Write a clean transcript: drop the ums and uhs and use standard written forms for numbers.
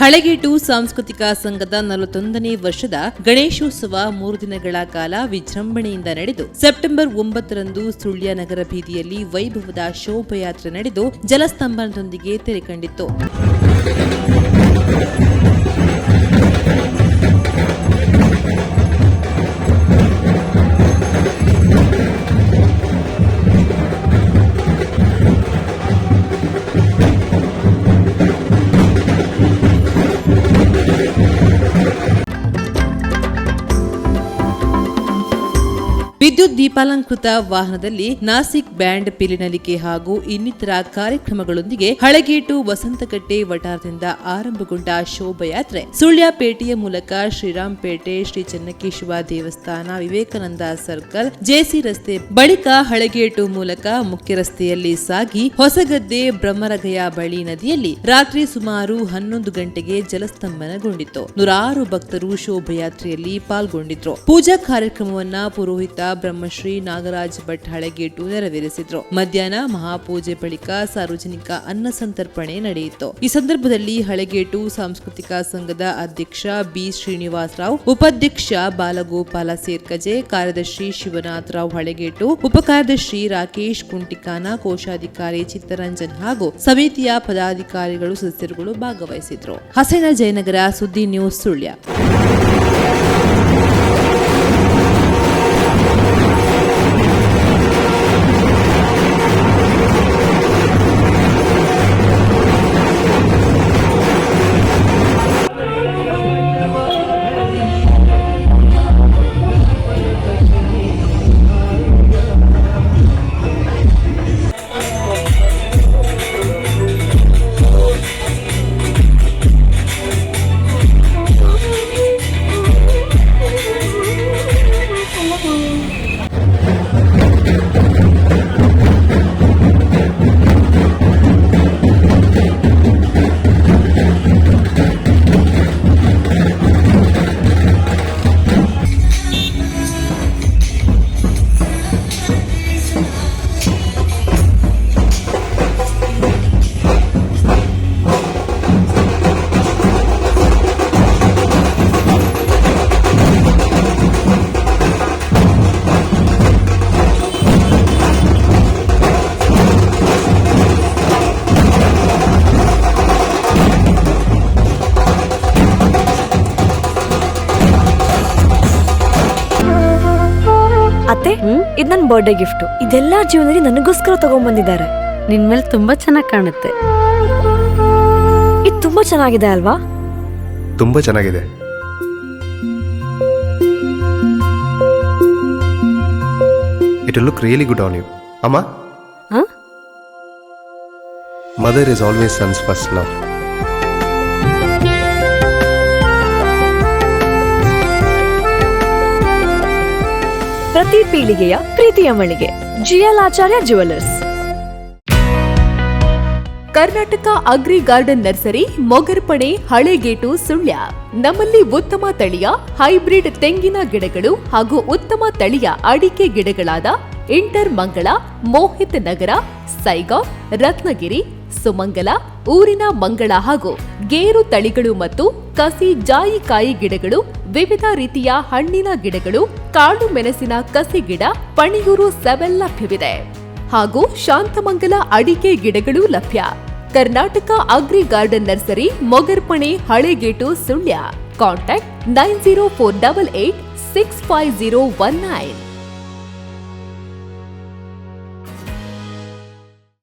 ಹಳೆಗೇಟು ಸಾಂಸ್ಕೃತಿಕ ಸಂಘದ 41ನೇ ವರ್ಷದ ಗಣೇಶೋತ್ಸವ 3 ದಿನಗಳ ಕಾಲ ವಿಜೃಂಭಣೆಯಿಂದ ನಡೆದು ಸೆಪ್ಟೆಂಬರ್ 9ರಂದು ಸುಳ್ಯ ನಗರ ಬೀದಿಯಲ್ಲಿ ವೈಭವದ ಶೋಭಾಯಾತ್ರೆ ನಡೆದು ಜಲಸ್ತಂಭನದೊಂದಿಗೆ ತೆರೆಕಂಡಿತ್ತು. ವಿದ್ಯುತ್ ದೀಪಾಲಂಕೃತ ವಾಹನದಲ್ಲಿ ನಾಸಿಕ್ ಬ್ಯಾಂಡ್ ಪಿಲಿನಲಿಕೆ ಹಾಗೂ ಇನ್ನಿತರ ಕಾರ್ಯಕ್ರಮಗಳೊಂದಿಗೆ ಹಳೆಗೇಟು ವಸಂತಕಟ್ಟೆ ವಠಾರದಿಂದ ಆರಂಭಗೊಂಡ ಶೋಭಾಯಾತ್ರೆ ಸುಳ್ಯಪೇಟೆಯ ಮೂಲಕ ಶ್ರೀರಾಂಪೇಟೆ ಶ್ರೀ ಚೆನ್ನಕೇಶವ ದೇವಸ್ಥಾನ, ವಿವೇಕಾನಂದ ಸರ್ಕಲ್, ಜೆಸಿ ರಸ್ತೆ ಬಳಿಕ ಹಳೆಗೇಟು ಮೂಲಕ ಮುಖ್ಯ ರಸ್ತೆಯಲ್ಲಿ ಸಾಗಿ ಹೊಸಗದ್ದೆ ಬ್ರಹ್ಮರಗಯ ಬಳಿ ನದಿಯಲ್ಲಿ ರಾತ್ರಿ ಸುಮಾರು 11 ಗಂಟೆಗೆ ಜಲಸ್ತಂಭನಗೊಂಡಿತ್ತು. ನೂರಾರು ಭಕ್ತರು ಶೋಭಾಯಾತ್ರೆಯಲ್ಲಿ ಪಾಲ್ಗೊಂಡಿದ್ರು. ಪೂಜಾ ಕಾರ್ಯಕ್ರಮವನ್ನ ಪುರೋಹಿತ ಬ್ರಹ್ಮಶ್ರೀ ನಾಗರಾಜ್ ಭಟ್ ಹಳೆಗೇಟು ನೆರವೇರಿಸಿದ್ರು. ಮಧ್ಯಾಹ್ನ ಮಹಾಪೂಜೆ ಬಳಿಕ ಸಾರ್ವಜನಿಕ ಅನ್ನ ಸಂತರ್ಪಣೆ ನಡೆಯಿತು. ಈ ಸಂದರ್ಭದಲ್ಲಿ ಹಳೆಗೇಟು ಸಾಂಸ್ಕೃತಿಕ ಸಂಘದ ಅಧ್ಯಕ್ಷ ಬಿ ಶ್ರೀನಿವಾಸ ರಾವ್, ಉಪಾಧ್ಯಕ್ಷ ಬಾಲಗೋಪಾಲ ಸೇರ್ಕಜೆ, ಕಾರ್ಯದರ್ಶಿ ಶಿವನಾಥ್ ರಾವ್ ಹಳೆಗೇಟು, ಉಪಕಾರ್ಯದರ್ಶಿ ರಾಕೇಶ್ ಕುಂಟಿಕಾನ, ಕೋಶಾಧಿಕಾರಿ ಚಿತ್ತರಂಜನ್ ಹಾಗೂ ಸಮಿತಿಯ ಪದಾಧಿಕಾರಿಗಳು ಸದಸ್ಯರುಗಳು ಭಾಗವಹಿಸಿದ್ರು. ಹಸೇನ ಜಯನಗರ, ಸುದ್ದಿ ನ್ಯೂಸ್, ಸುಳ್ಯ. ಅತ್ತೆ, ಇದು ನನ್ನ ಬರ್ಡೇ ಗಿಫ್ಟ್. ಇದೆಲ್ಲ ಜೀವನದಲ್ಲಿ ನನಗೋಸ್ಕರ ತಗೊಂಡ್ಬಂದಿದ್ದಾರೆ. ನಿನ್ ಮೇಲೆ ತುಂಬಾ ಚೆನ್ನಾಗಿ ಕಾಣುತ್ತೆ. ಇದು ತುಂಬಾ ಚೆನ್ನಾಗಿದೆ ಅಲ್ವಾ? ತುಂಬಾ ಚೆನ್ನಾಗಿದೆ. It will look really good on you. Amma? Huh? Mother is always son's first love. ಪ್ರತಿ ಪೀಳಿಗೆಯ ಪ್ರೀತಿಯ ಮಳಿಗೆ GL Acharya jewellers. Karnataka agri garden nursery, Mogarpane, Halegate, Sullia. ನಮ್ಮಲ್ಲಿ ಉತ್ತಮ ತಳಿಯ ಹೈಬ್ರಿಡ್ ತೆಂಗಿನ ಗಿಡಗಳು ಹಾಗೂ ಉತ್ತಮ ತಳಿಯ ಅಡಿಕೆ ಗಿಡಗಳಾದ ಇಂಟರ್ ಮಂಗಳ, ಮೋಹಿತ್ ನಗರ, ಸೈಗಾವ್, ರತ್ನಗಿರಿ, ಸುಮಂಗಲ, ಊರಿನ ಮಂಗಳ ಹಾಗೂ ಗೇರು ತಳಿಗಳು ಮತ್ತು ಕಸಿ ಜಾಯಿಕಾಯಿ ಗಿಡಗಳು, ವಿವಿಧ ರೀತಿಯ ಹಣ್ಣಿನ ಗಿಡಗಳು, ಕಾಳು ಮೆಣಸಿನ ಕಸಿ ಗಿಡ, ಪಣಿಯೂರು ಸೆವೆಲ್ ಲಭ್ಯವಿದೆ ಹಾಗೂ ಶಾಂತಮಂಗಲ ಅಡಿಕೆ ಗಿಡಗಳು ಲಭ್ಯ. Karnataka agri garden nursery, Mogarpane, Halegate, Sullia. Contact 9048865019.